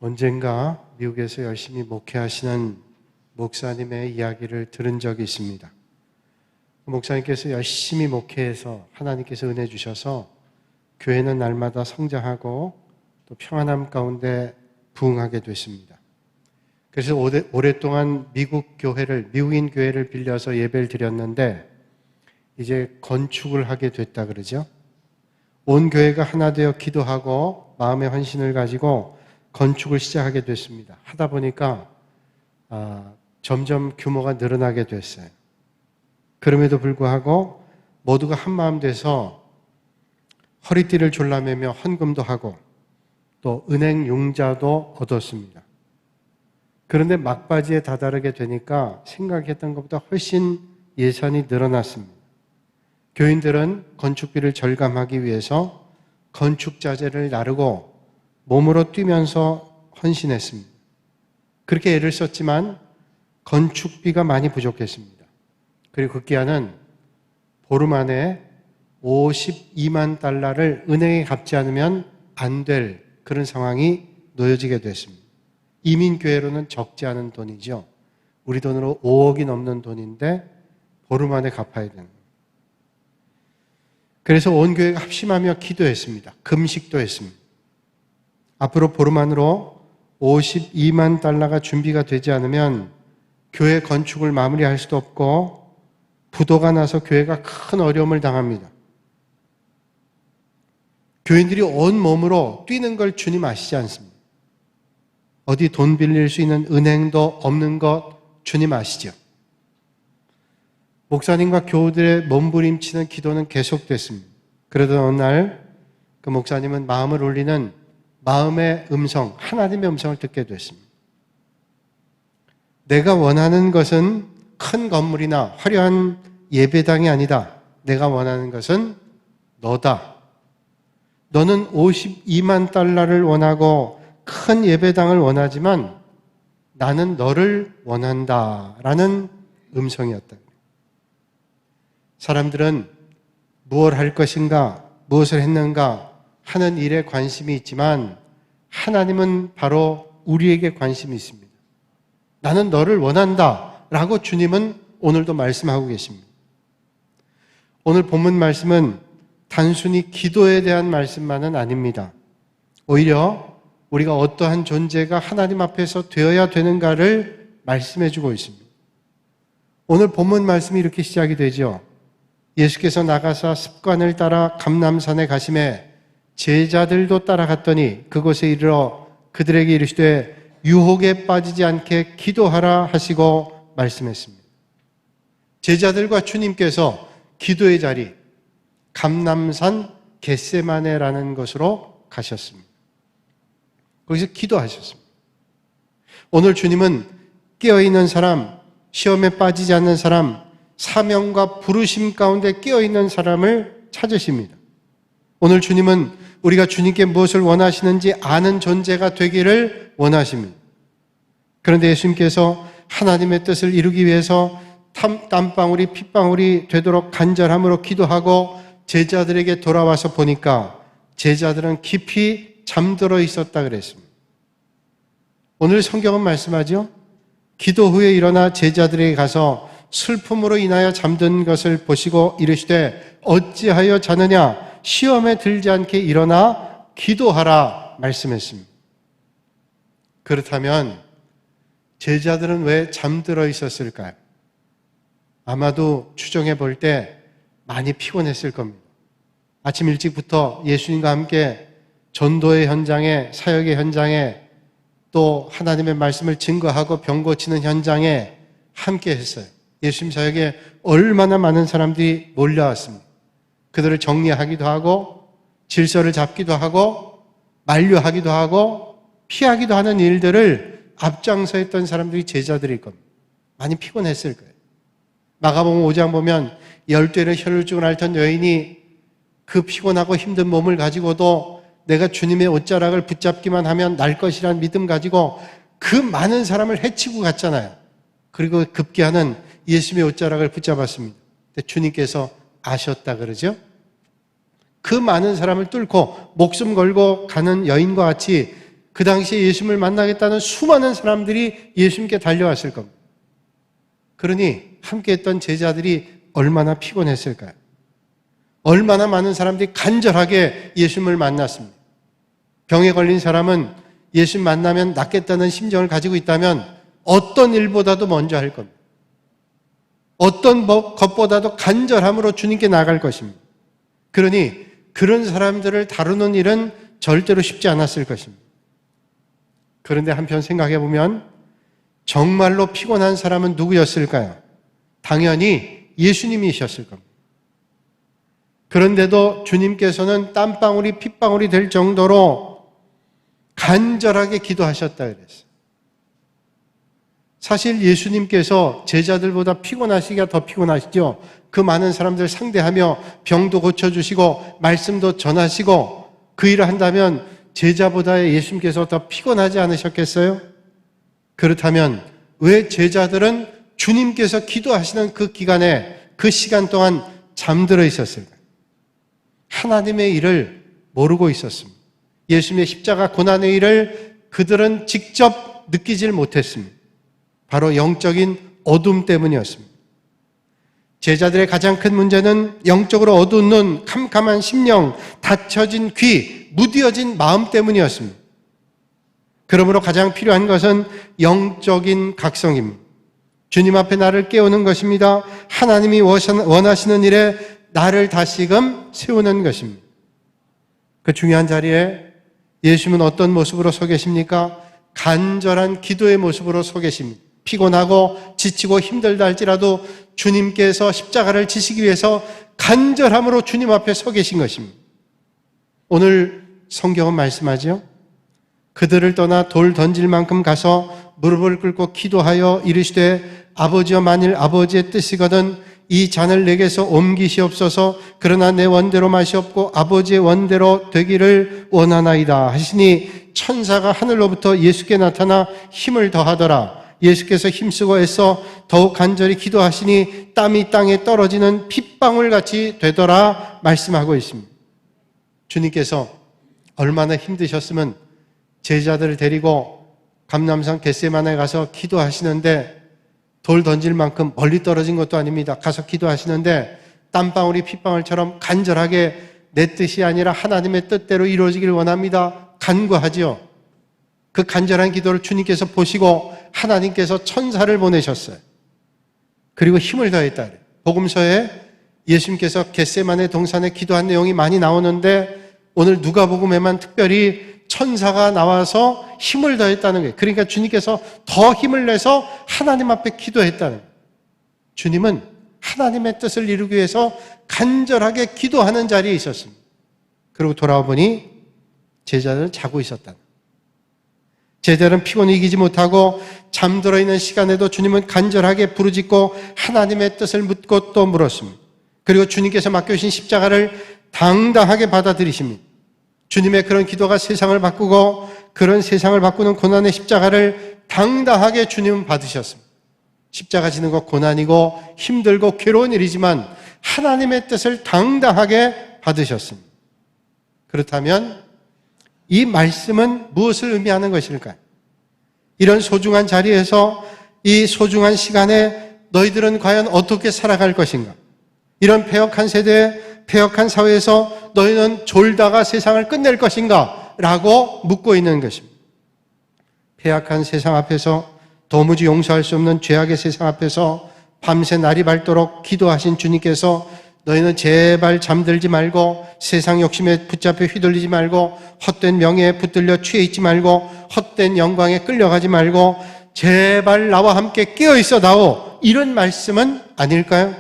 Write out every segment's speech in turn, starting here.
언젠가 미국에서 열심히 목회하시는 목사님의 이야기를 들은 적이 있습니다. 목사님께서 열심히 목회해서 하나님께서 은혜 주셔서 교회는 날마다 성장하고 또 평안함 가운데 부흥하게 됐습니다. 그래서 오랫동안 미국인 교회를 빌려서 예배를 드렸는데 이제 건축을 하게 됐다 그러죠. 온 교회가 하나 되어 기도하고 마음의 헌신을 가지고 건축을 시작하게 됐습니다. 하다 보니까 점점 규모가 늘어나게 됐어요. 그럼에도 불구하고 모두가 한마음 돼서 허리띠를 졸라매며 헌금도 하고 또 은행 융자도 얻었습니다. 그런데 막바지에 다다르게 되니까 생각했던 것보다 훨씬 예산이 늘어났습니다. 교인들은 건축비를 절감하기 위해서 건축자재를 나르고 몸으로 뛰면서 헌신했습니다. 그렇게 애를 썼지만 건축비가 많이 부족했습니다. 그리고 급기야는 보름 안에 52만 달러를 은행에 갚지 않으면 안 될 그런 상황이 놓여지게 됐습니다. 이민교회로는 적지 않은 돈이죠. 우리 돈으로 5억이 넘는 돈인데 보름 안에 갚아야 되는 거예요. 그래서 온 교회가 합심하며 기도했습니다. 금식도 했습니다. 앞으로 보름 안으로 52만 달러가 준비가 되지 않으면 교회 건축을 마무리할 수도 없고 부도가 나서 교회가 큰 어려움을 당합니다. 교인들이 온 몸으로 뛰는 걸 주님 아시지 않습니까? 어디 돈 빌릴 수 있는 은행도 없는 것 주님 아시죠? 목사님과 교우들의 몸부림치는 기도는 계속됐습니다. 그러던 어느 날 그 목사님은 마음을 울리는 마음의 음성, 하나님의 음성을 듣게 됐습니다. 내가 원하는 것은 큰 건물이나 화려한 예배당이 아니다. 내가 원하는 것은 너다. 너는 52만 달러를 원하고 큰 예배당을 원하지만 나는 너를 원한다. 라는 음성이었다. 사람들은 무엇을 할 것인가, 무엇을 했는가 하는 일에 관심이 있지만 하나님은 바로 우리에게 관심이 있습니다. 나는 너를 원한다. 라고 주님은 오늘도 말씀하고 계십니다. 오늘 본문 말씀은 단순히 기도에 대한 말씀만은 아닙니다. 오히려 우리가 어떠한 존재가 하나님 앞에서 되어야 되는가를 말씀해 주고 있습니다. 오늘 본문 말씀이 이렇게 시작이 되죠. 예수께서 나가사 습관을 따라 감람산에 가시매 제자들도 따라갔더니 그곳에 이르러 그들에게 이르시되 유혹에 빠지지 않게 기도하라 하시고 말씀했습니다. 제자들과 주님께서 기도의 자리 감람산 겟세마네라는 곳으로 가셨습니다. 거기서 기도하셨습니다. 오늘 주님은 깨어있는 사람, 시험에 빠지지 않는 사람, 사명과 부르심 가운데 깨어있는 사람을 찾으십니다. 오늘 주님은 우리가 주님께 무엇을 원하시는지 아는 존재가 되기를 원하십니다. 그런데 예수님께서 하나님의 뜻을 이루기 위해서 땀방울이 핏방울이 되도록 간절함으로 기도하고 제자들에게 돌아와서 보니까 제자들은 깊이 잠들어 있었다 그랬습니다. 오늘 성경은 말씀하죠. 기도 후에 일어나 제자들에게 가서 슬픔으로 인하여 잠든 것을 보시고 이르시되 어찌하여 자느냐 시험에 들지 않게 일어나 기도하라 말씀했습니다. 그렇다면 제자들은 왜 잠들어 있었을까요? 아마도 추정해 볼 때 많이 피곤했을 겁니다. 아침 일찍부터 예수님과 함께 전도의 현장에, 사역의 현장에, 또 하나님의 말씀을 증거하고 병 고치는 현장에 함께 했어요. 예수님 사역에 얼마나 많은 사람들이 몰려왔습니다. 그들을 정리하기도 하고 질서를 잡기도 하고 만류하기도 하고 피하기도 하는 일들을 앞장서 했던 사람들이 제자들일 겁니다. 많이 피곤했을 거예요. 마가복음 5장 보면 12의 혈루증을 앓던 여인이 그 피곤하고 힘든 몸을 가지고도 내가 주님의 옷자락을 붙잡기만 하면 날 것이라는 믿음 가지고 그 많은 사람을 해치고 갔잖아요. 그리고 급기야는 예수님의 옷자락을 붙잡았습니다. 근데 주님께서 아셨다 그러죠? 그 많은 사람을 뚫고 목숨 걸고 가는 여인과 같이 그 당시에 예수님을 만나겠다는 수많은 사람들이 예수님께 달려왔을 겁니다. 그러니 함께 했던 제자들이 얼마나 피곤했을까요? 얼마나 많은 사람들이 간절하게 예수님을 만났습니다. 병에 걸린 사람은 예수님 만나면 낫겠다는 심정을 가지고 있다면 어떤 일보다도 먼저 할 겁니다. 어떤 것보다도 간절함으로 주님께 나갈 것입니다. 그러니 그런 사람들을 다루는 일은 절대로 쉽지 않았을 것입니다. 그런데 한편 생각해 보면 정말로 피곤한 사람은 누구였을까요? 당연히 예수님이셨을 겁니다. 그런데도 주님께서는 땀방울이 핏방울이 될 정도로 간절하게 기도하셨다 그랬어요. 사실 예수님께서 제자들보다 피곤하시기가 더 피곤하시죠. 그 많은 사람들 상대하며 병도 고쳐주시고 말씀도 전하시고 그 일을 한다면 제자보다 예수님께서 더 피곤하지 않으셨겠어요? 그렇다면 왜 제자들은 주님께서 기도하시는 그 기간에 그 시간 동안 잠들어 있었을까요? 하나님의 일을 모르고 있었습니다. 예수님의 십자가 고난의 일을 그들은 직접 느끼질 못했습니다. 바로 영적인 어둠 때문이었습니다. 제자들의 가장 큰 문제는 영적으로 어두운 눈, 캄캄한 심령, 닫혀진 귀, 무디어진 마음 때문이었습니다. 그러므로 가장 필요한 것은 영적인 각성입니다. 주님 앞에 나를 깨우는 것입니다. 하나님이 원하시는 일에 나를 다시금 세우는 것입니다. 그 중요한 자리에 예수님은 어떤 모습으로 서 계십니까? 간절한 기도의 모습으로 서 계십니다. 피곤하고 지치고 힘들다 할지라도 주님께서 십자가를 지시기 위해서 간절함으로 주님 앞에 서 계신 것입니다. 오늘 성경은 말씀하죠. 그들을 떠나 돌 던질 만큼 가서 무릎을 꿇고 기도하여 이르시되 아버지여 만일 아버지의 뜻이거든 이 잔을 내게서 옮기시옵소서. 그러나 내 원대로 마시옵고 아버지의 원대로 되기를 원하나이다 하시니 천사가 하늘로부터 예수께 나타나 힘을 더하더라. 예수께서 힘쓰고 애써 더욱 간절히 기도하시니 땀이 땅에 떨어지는 핏방울 같이 되더라 말씀하고 있습니다. 주님께서 얼마나 힘드셨으면 제자들을 데리고 감람산 겟세마네에 가서 기도하시는데 돌 던질 만큼 멀리 떨어진 것도 아닙니다. 가서 기도하시는데 땀방울이 핏방울처럼 간절하게 내 뜻이 아니라 하나님의 뜻대로 이루어지길 원합니다. 간구하지요. 그 간절한 기도를 주님께서 보시고 하나님께서 천사를 보내셨어요. 그리고 힘을 더했다 그래요. 복음서에 예수님께서 겟세마네 동산에 기도한 내용이 많이 나오는데 오늘 누가복음에만 특별히 천사가 나와서 힘을 더했다는 거예요. 그러니까 주님께서 더 힘을 내서 하나님 앞에 기도했다는 거예요. 주님은 하나님의 뜻을 이루기 위해서 간절하게 기도하는 자리에 있었습니다. 그리고 돌아와 보니 제자들은 자고 있었다는 거예요. 제자들은 피곤을 이기지 못하고 잠들어 있는 시간에도 주님은 간절하게 부르짖고 하나님의 뜻을 묻고 또 물었습니다. 그리고 주님께서 맡겨주신 십자가를 당당하게 받아들이십니다. 주님의 그런 기도가 세상을 바꾸고 그런 세상을 바꾸는 고난의 십자가를 당당하게 주님은 받으셨습니다. 십자가 지는 것 고난이고 힘들고 괴로운 일이지만 하나님의 뜻을 당당하게 받으셨습니다. 그렇다면 이 말씀은 무엇을 의미하는 것일까요? 이런 소중한 자리에서 이 소중한 시간에 너희들은 과연 어떻게 살아갈 것인가? 이런 패역한 세대, 패역한 사회에서 너희는 졸다가 세상을 끝낼 것인가? 라고 묻고 있는 것입니다. 패역한 세상 앞에서 도무지 용서할 수 없는 죄악의 세상 앞에서 밤새 날이 밝도록 기도하신 주님께서 너희는 제발 잠들지 말고 세상 욕심에 붙잡혀 휘둘리지 말고 헛된 명예에 붙들려 취해 있지 말고 헛된 영광에 끌려가지 말고 제발 나와 함께 깨어 있어 다오. 이런 말씀은 아닐까요?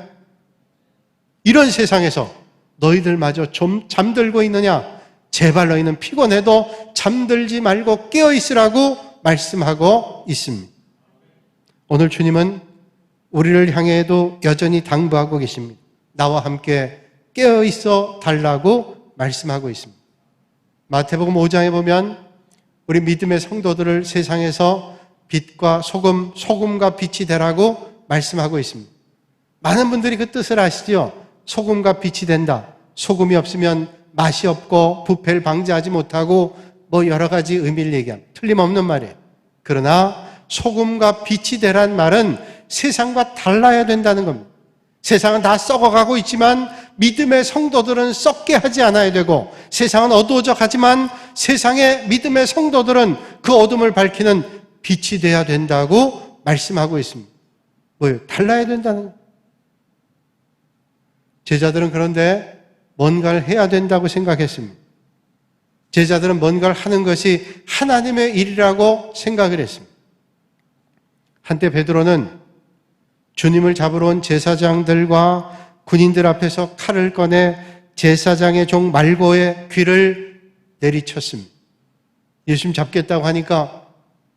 이런 세상에서 너희들마저 좀 잠들고 있느냐? 제발 너희는 피곤해도 잠들지 말고 깨어 있으라고 말씀하고 있습니다. 오늘 주님은 우리를 향해도 여전히 당부하고 계십니다. 나와 함께 깨어 있어 달라고 말씀하고 있습니다. 마태복음 5장에 보면 우리 믿음의 성도들을 세상에서 빛과 소금, 소금과 빛이 되라고 말씀하고 있습니다. 많은 분들이 그 뜻을 아시죠? 소금과 빛이 된다. 소금이 없으면 맛이 없고 부패를 방지하지 못하고 뭐 여러 가지 의미를 얘기합니다. 틀림없는 말이에요. 그러나 소금과 빛이 되란 말은 세상과 달라야 된다는 겁니다. 세상은 다 썩어가고 있지만 믿음의 성도들은 썩게 하지 않아야 되고, 세상은 어두워져 가지만 세상의 믿음의 성도들은 그 어둠을 밝히는 빛이 돼야 된다고 말씀하고 있습니다. 뭐예요? 달라야 된다는 거예요. 제자들은 그런데 뭔가를 해야 된다고 생각했습니다. 제자들은 뭔가를 하는 것이 하나님의 일이라고 생각을 했습니다. 한때 베드로는 주님을 잡으러 온 제사장들과 군인들 앞에서 칼을 꺼내 제사장의 종 말고의 귀를 내리쳤습니다. 예수님 잡겠다고 하니까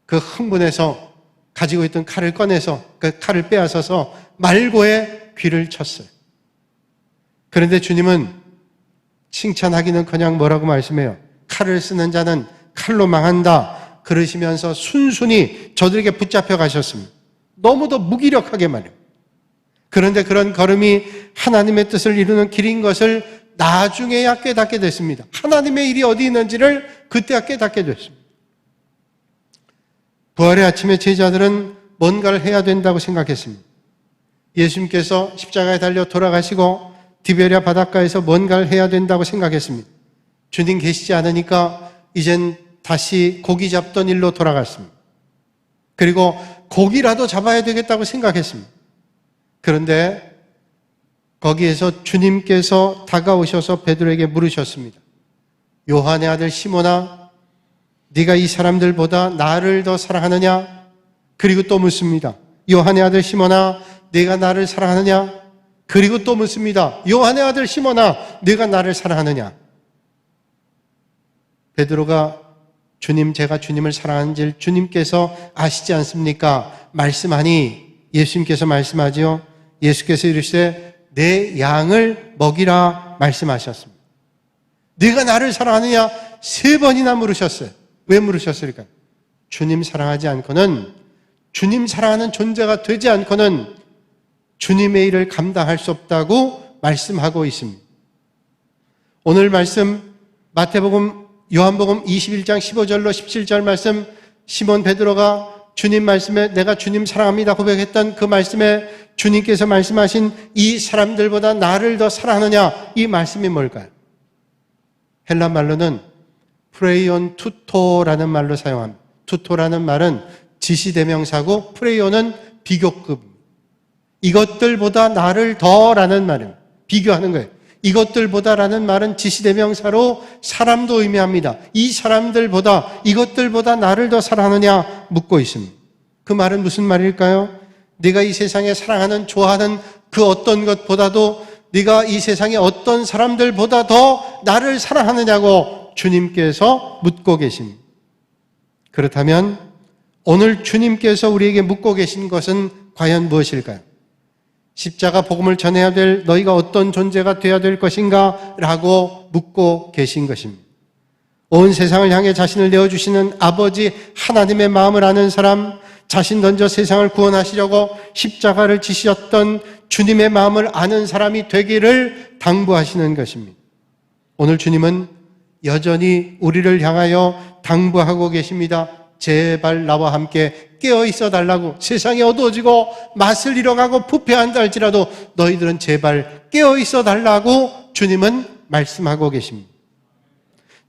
그 흥분해서 가지고 있던 칼을 꺼내서 그 칼을 빼앗아서 말고의 귀를 쳤어요. 그런데 주님은 칭찬하기는커녕 뭐라고 말씀해요? 칼을 쓰는 자는 칼로 망한다 그러시면서 순순히 저들에게 붙잡혀 가셨습니다. 너무도 무기력하게 말이에요. 그런데 그런 걸음이 하나님의 뜻을 이루는 길인 것을 나중에야 깨닫게 됐습니다. 하나님의 일이 어디 있는지를 그때야 깨닫게 됐습니다. 부활의 아침에 제자들은 뭔가를 해야 된다고 생각했습니다. 예수님께서 십자가에 달려 돌아가시고 디베랴 바닷가에서 뭔가를 해야 된다고 생각했습니다. 주님 계시지 않으니까 이젠 다시 고기 잡던 일로 돌아갔습니다. 그리고 고기라도 잡아야 되겠다고 생각했습니다. 그런데 거기에서 주님께서 다가오셔서 베드로에게 물으셨습니다. 요한의 아들 시몬아, 네가 이 사람들보다 나를 더 사랑하느냐? 그리고 또 묻습니다. 요한의 아들 시몬아, 네가 나를 사랑하느냐? 그리고 또 묻습니다. 요한의 아들 시몬아, 네가 나를 사랑하느냐? 베드로가 주님, 제가 주님을 사랑하는지를 주님께서 아시지 않습니까? 말씀하니 예수님께서 말씀하지요. 예수께서 이르시되 내 양을 먹이라 말씀하셨습니다. 네가 나를 사랑하느냐? 3번이나 물으셨어요. 왜 물으셨을까요? 주님 사랑하지 않고는, 주님 사랑하는 존재가 되지 않고는 주님의 일을 감당할 수 없다고 말씀하고 있습니다. 오늘 말씀 마태복음, 요한복음 21장 15절로 17절 말씀, 시몬 베드로가 주님 말씀에 내가 주님 사랑합니다 고백했던 그 말씀에 주님께서 말씀하신 이 사람들보다 나를 더 사랑하느냐, 이 말씀이 뭘까요? 헬라 말로는 프레이온 투토라는 말로 사용합니다. 투토라는 말은 지시대명사고 프레이온은 비교급. 이것들보다 나를 더라는 말입니다. 비교하는 거예요. 이것들보다라는 말은 지시대명사로 사람도 의미합니다. 이 사람들보다, 이것들보다 나를 더 사랑하느냐 묻고 있습니다. 그 말은 무슨 말일까요? 네가 이 세상에 사랑하는, 좋아하는 그 어떤 것보다도 네가 이 세상의 어떤 사람들보다 더 나를 사랑하느냐고 주님께서 묻고 계십니다. 그렇다면 오늘 주님께서 우리에게 묻고 계신 것은 과연 무엇일까요? 십자가 복음을 전해야 될 너희가 어떤 존재가 되어야 될 것인가? 라고 묻고 계신 것입니다. 온 세상을 향해 자신을 내어주시는 아버지 하나님의 마음을 아는 사람, 자신 던져 세상을 구원하시려고 십자가를 지셨던 주님의 마음을 아는 사람이 되기를 당부하시는 것입니다. 오늘 주님은 여전히 우리를 향하여 당부하고 계십니다. 제발 나와 함께 깨어 있어 달라고. 세상이 어두워지고 맛을 잃어가고 부패한다 할지라도 너희들은 제발 깨어 있어 달라고 주님은 말씀하고 계십니다.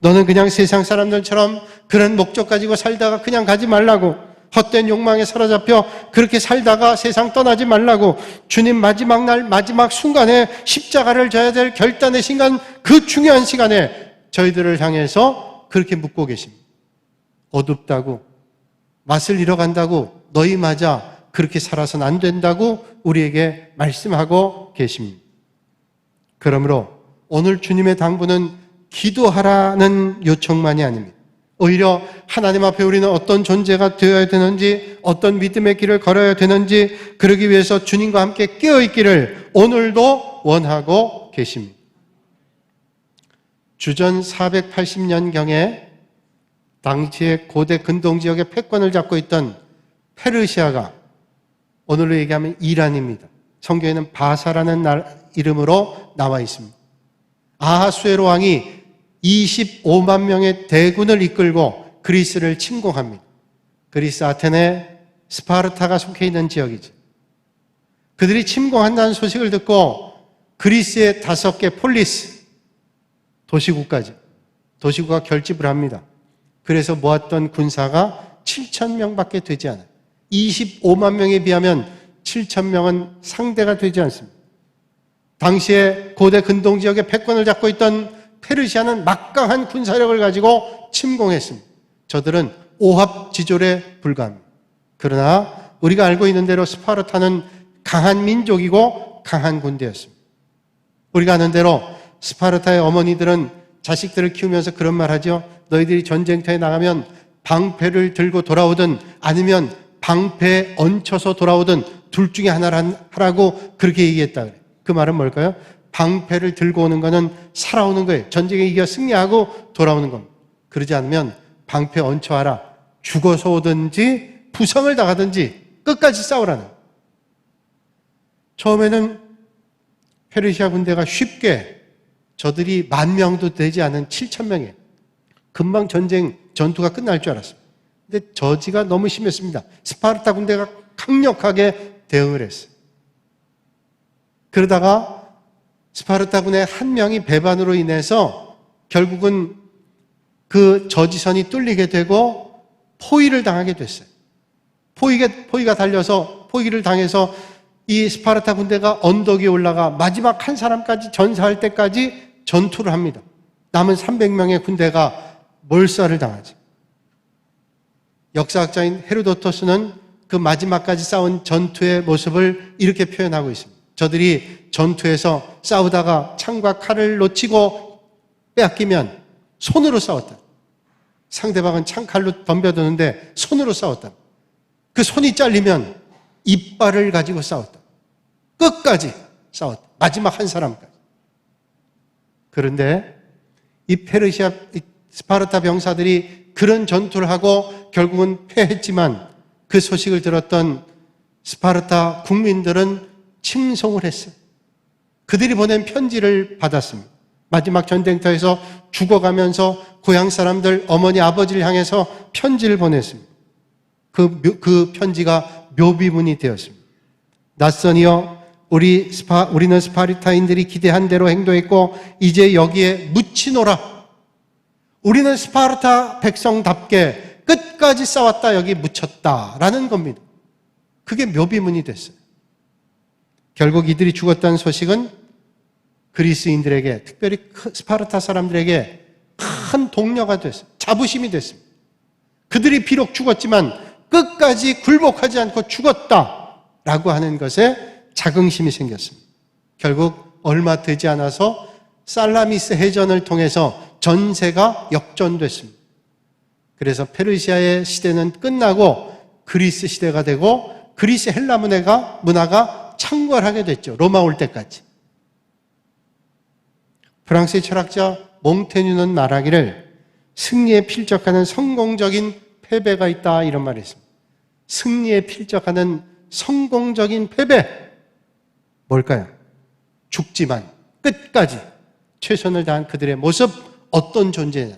너는 그냥 세상 사람들처럼 그런 목적 가지고 살다가 그냥 가지 말라고. 헛된 욕망에 사로잡혀 그렇게 살다가 세상 떠나지 말라고. 주님 마지막 날, 마지막 순간에 십자가를 져야 될 결단의 순간, 그 중요한 시간에 저희들을 향해서 그렇게 묻고 계십니다. 어둡다고, 맛을 잃어간다고, 너희마저 그렇게 살아서는 안 된다고 우리에게 말씀하고 계십니다. 그러므로 오늘 주님의 당부는 기도하라는 요청만이 아닙니다. 오히려 하나님 앞에 우리는 어떤 존재가 되어야 되는지, 어떤 믿음의 길을 걸어야 되는지, 그러기 위해서 주님과 함께 깨어있기를 오늘도 원하고 계십니다. 주전 480년경에 당시의 고대 근동 지역의 패권을 잡고 있던 페르시아가, 오늘로 얘기하면 이란입니다. 성경에는 바사라는 이름으로 나와 있습니다. 아하수에로 왕이 25만 명의 대군을 이끌고 그리스를 침공합니다. 그리스 아테네 스파르타가 속해 있는 지역이죠. 그들이 침공한다는 소식을 듣고 그리스의 5개 폴리스, 도시국가 결집을 합니다. 그래서 모았던 군사가 7,000명밖에 되지 않아요. 25만 명에 비하면 7,000명은 상대가 되지 않습니다. 당시에 고대 근동 지역의 패권을 잡고 있던 페르시아는 막강한 군사력을 가지고 침공했습니다. 저들은 오합지졸에 불과합니다. 그러나 우리가 알고 있는 대로 스파르타는 강한 민족이고 강한 군대였습니다. 우리가 아는 대로 스파르타의 어머니들은 자식들을 키우면서 그런 말 하죠. 너희들이 전쟁터에 나가면 방패를 들고 돌아오든 아니면 방패에 얹혀서 돌아오든 둘 중에 하나를 하라고 그렇게 얘기했다 그래요. 그 말은 뭘까요? 방패를 들고 오는 거는 살아오는 거예요. 전쟁에 이겨 승리하고 돌아오는 겁니다. 그러지 않으면 방패 얹혀와라. 죽어서 오든지 부상을 당하든지 끝까지 싸우라는. 처음에는 페르시아 군대가 쉽게 저들이 10,000명도 되지 않은 7,000명이에요. 금방 전투가 끝날 줄 알았습니다. 근데 저지가 너무 심했습니다. 스파르타 군대가 강력하게 대응을 했어요. 그러다가 스파르타 군의 한 명이 배반으로 인해서 결국은 그 저지선이 뚫리게 되고 포위를 당하게 됐어요. 포위가 달려서 포위를 당해서 이 스파르타 군대가 언덕 위에 올라가 마지막 한 사람까지 전사할 때까지 전투를 합니다. 남은 300명의 군대가 몰살을 당하죠. 역사학자인 헤로도토스는 그 마지막까지 싸운 전투의 모습을 이렇게 표현하고 있습니다. 저들이 전투에서 싸우다가 창과 칼을 놓치고 빼앗기면 손으로 싸웠다. 상대방은 창칼로 덤벼드는데 손으로 싸웠다. 그 손이 잘리면 이빨을 가지고 싸웠다. 끝까지 싸웠다. 마지막 한 사람까지. 그런데 이 페르시아, 스파르타 병사들이 그런 전투를 하고 결국은 패했지만 그 소식을 들었던 스파르타 국민들은 칭송을 했어요. 그들이 보낸 편지를 받았습니다. 마지막 전쟁터에서 죽어가면서 고향 사람들, 어머니, 아버지를 향해서 편지를 보냈습니다. 그 편지가 묘비문이 되었습니다. 낯선이여, 우리는 스파르타인들이 기대한 대로 행동했고 이제 여기에 묻히노라. 우리는 스파르타 백성답게 끝까지 싸웠다, 여기 묻혔다라는 겁니다. 그게 묘비문이 됐어요. 결국 이들이 죽었다는 소식은 그리스인들에게, 특별히 스파르타 사람들에게 큰 동료가 됐어요. 자부심이 됐습니다. 그들이 비록 죽었지만 끝까지 굴복하지 않고 죽었다라고 하는 것에 자긍심이 생겼습니다. 결국 얼마 되지 않아서 살라미스 해전을 통해서 전세가 역전됐습니다. 그래서 페르시아의 시대는 끝나고 그리스 시대가 되고 그리스 헬라 문화가 창궐하게 됐죠. 로마 올 때까지. 프랑스의 철학자 몽테뉴는 말하기를 승리에 필적하는 성공적인 패배가 있다, 이런 말을 했습니다. 승리에 필적하는 성공적인 패배, 뭘까요? 죽지만 끝까지 최선을 다한 그들의 모습, 어떤 존재냐.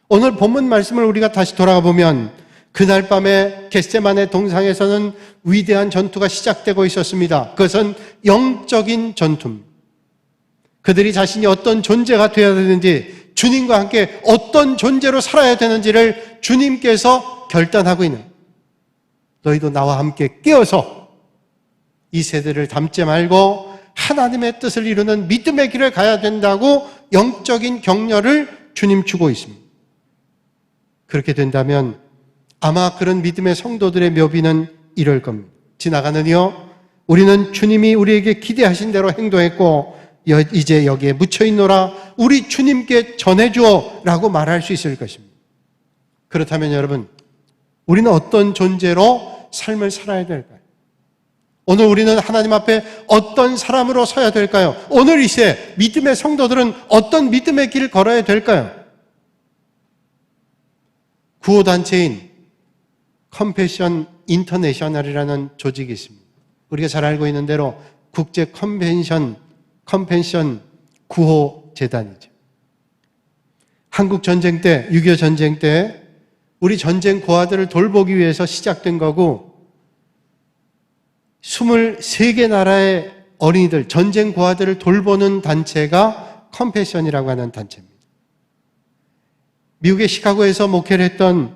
오늘 본문 말씀을 우리가 다시 돌아가 보면 그날 밤에 겟세마네 동상에서는 위대한 전투가 시작되고 있었습니다. 그것은 영적인 전투입니다. 그들이 자신이 어떤 존재가 되어야 되는지, 주님과 함께 어떤 존재로 살아야 되는지를 주님께서 결단하고 있는, 너희도 나와 함께 깨어서 이 세대를 닮지 말고 하나님의 뜻을 이루는 믿음의 길을 가야 된다고 영적인 격려를 주님 주고 있습니다. 그렇게 된다면 아마 그런 믿음의 성도들의 묘비는 이럴 겁니다. 지나가는 이여, 우리는 주님이 우리에게 기대하신 대로 행동했고 이제 여기에 묻혀있노라, 우리 주님께 전해주어 라고 말할 수 있을 것입니다. 그렇다면 여러분, 우리는 어떤 존재로 삶을 살아야 될까요? 오늘 우리는 하나님 앞에 어떤 사람으로 서야 될까요? 오늘 이 시대 믿음의 성도들은 어떤 믿음의 길을 걸어야 될까요? 구호단체인 컴패션 인터내셔널이라는 조직이 있습니다. 우리가 잘 알고 있는 대로 국제 컴패션 구호 재단이죠. 한국 전쟁 때, 6.25 전쟁 때 우리 전쟁 고아들을 돌보기 위해서 시작된 거고 23개 나라의 어린이들, 전쟁 고아들을 돌보는 단체가 컴패션이라고 하는 단체입니다. 미국의 시카고에서 목회를 했던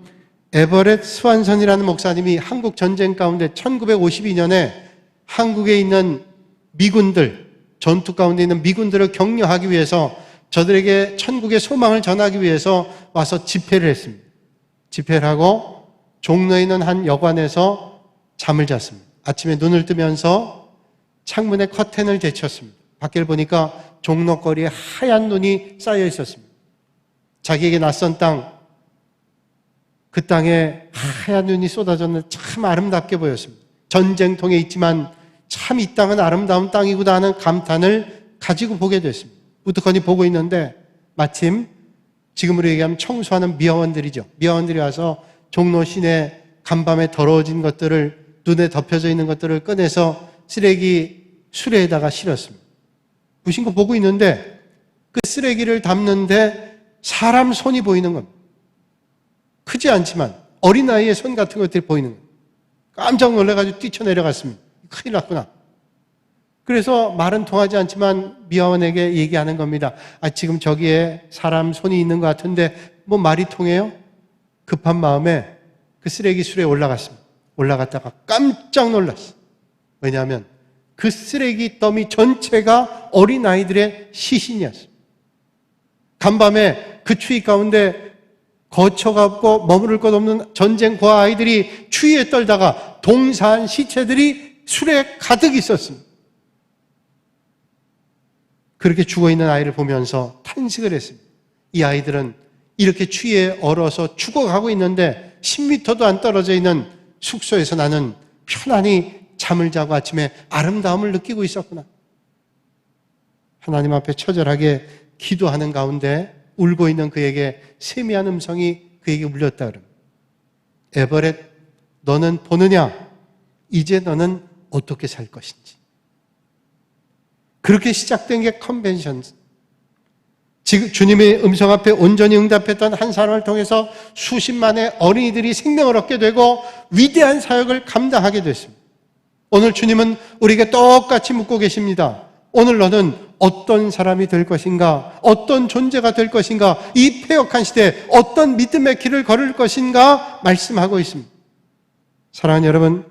에버렛 스완선이라는 목사님이 한국 전쟁 가운데 1952년에 한국에 있는 미군들, 전투 가운데 있는 미군들을 격려하기 위해서 저들에게 천국의 소망을 전하기 위해서 와서 집회를 했습니다. 집회를 하고 종로에 있는 한 여관에서 잠을 잤습니다. 아침에 눈을 뜨면서 창문에 커튼을 제쳤습니다. 밖을 보니까 종로거리에 하얀 눈이 쌓여 있었습니다. 자기에게 낯선 땅, 그 땅에 하얀 눈이 쏟아졌는데 참 아름답게 보였습니다. 전쟁통에 있지만 참 이 땅은 아름다운 땅이구나 하는 감탄을 가지고 보게 됐습니다. 우두커니 보고 있는데 마침 지금으로 얘기하면 청소하는 미화원들이죠. 미화원들이 와서 종로 시내 간밤에 더러워진 것들을, 눈에 덮여져 있는 것들을 꺼내서 쓰레기 수레에다가 실었습니다. 부신 거 보고 있는데 그 쓰레기를 담는데 사람 손이 보이는 겁니다. 크지 않지만 어린아이의 손 같은 것들이 보이는 거예요. 깜짝 놀라가지고 뛰쳐내려갔습니다. 큰일 났구나. 그래서 말은 통하지 않지만 미화원에게 얘기하는 겁니다. 지금 저기에 사람 손이 있는 것 같은데 뭐 말이 통해요? 급한 마음에 그 쓰레기 수레에 올라갔습니다. 올라갔다가 깜짝 놀랐어요. 왜냐하면 그 쓰레기 더미 전체가 어린아이들의 시신이었어요. 간밤에 그 추위 가운데 거처가 없고 머무를 것 없는 전쟁 고아 아이들이 추위에 떨다가 동사한 시체들이 수레에 가득 있었습니다. 그렇게 죽어있는 아이를 보면서 탄식을 했습니다. 이 아이들은 이렇게 추위에 얼어서 죽어가고 있는데 10m도 안 떨어져 있는 숙소에서 나는 편안히 잠을 자고 아침에 아름다움을 느끼고 있었구나. 하나님 앞에 처절하게 기도하는 가운데 울고 있는 그에게 세미한 음성이 그에게 울렸다 그럽니다. 에버렛, 너는 보느냐? 이제 너는 어떻게 살 것인지. 그렇게 시작된 게 컨벤션. 지금 주님의 음성 앞에 온전히 응답했던 한 사람을 통해서 수십만의 어린이들이 생명을 얻게 되고 위대한 사역을 감당하게 됐습니다. 오늘 주님은 우리에게 똑같이 묻고 계십니다. 오늘 너는 어떤 사람이 될 것인가? 어떤 존재가 될 것인가? 이 패역한 시대에 어떤 믿음의 길을 걸을 것인가? 말씀하고 있습니다. 사랑하는 여러분,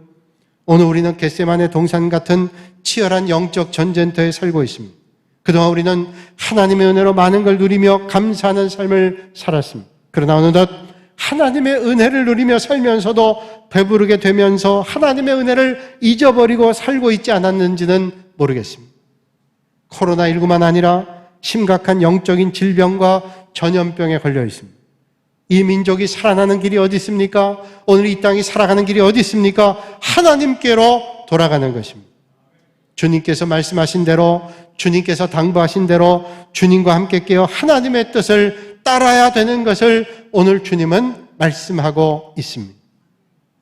오늘 우리는 겟세마네 동산 같은 치열한 영적 전쟁터에 살고 있습니다. 그동안 우리는 하나님의 은혜로 많은 걸 누리며 감사하는 삶을 살았습니다. 그러나 어느덧 하나님의 은혜를 누리며 살면서도 배부르게 되면서 하나님의 은혜를 잊어버리고 살고 있지 않았는지는 모르겠습니다. 코로나19만 아니라 심각한 영적인 질병과 전염병에 걸려 있습니다. 이 민족이 살아나는 길이 어디 있습니까? 오늘 이 땅이 살아가는 길이 어디 있습니까? 하나님께로 돌아가는 것입니다. 주님께서 말씀하신 대로, 주님께서 당부하신 대로 주님과 함께 깨어 하나님의 뜻을 따라야 되는 것을 오늘 주님은 말씀하고 있습니다.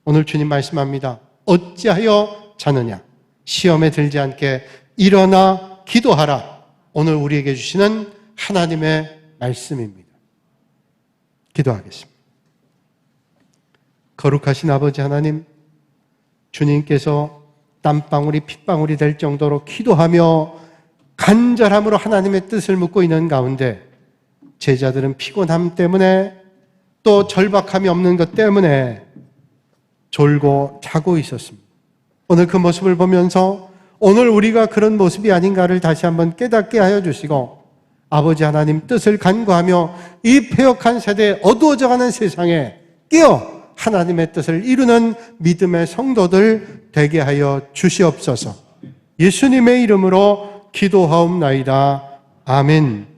오늘 주님 말씀합니다. 어찌하여 자느냐? 시험에 들지 않게 일어나 기도하라. 오늘 우리에게 주시는 하나님의 말씀입니다. 기도하겠습니다. 거룩하신 아버지 하나님, 주님께서 땀방울이 핏방울이 될 정도로 기도하며 간절함으로 하나님의 뜻을 묻고 있는 가운데 제자들은 피곤함 때문에 또 절박함이 없는 것 때문에 졸고 자고 있었습니다. 오늘 그 모습을 보면서 오늘 우리가 그런 모습이 아닌가를 다시 한번 깨닫게 하여 주시고 아버지 하나님 뜻을 간구하며 이 패역한 세대에 어두워져가는 세상에 깨어 하나님의 뜻을 이루는 믿음의 성도들 되게 하여 주시옵소서. 예수님의 이름으로 기도하옵나이다. 아멘.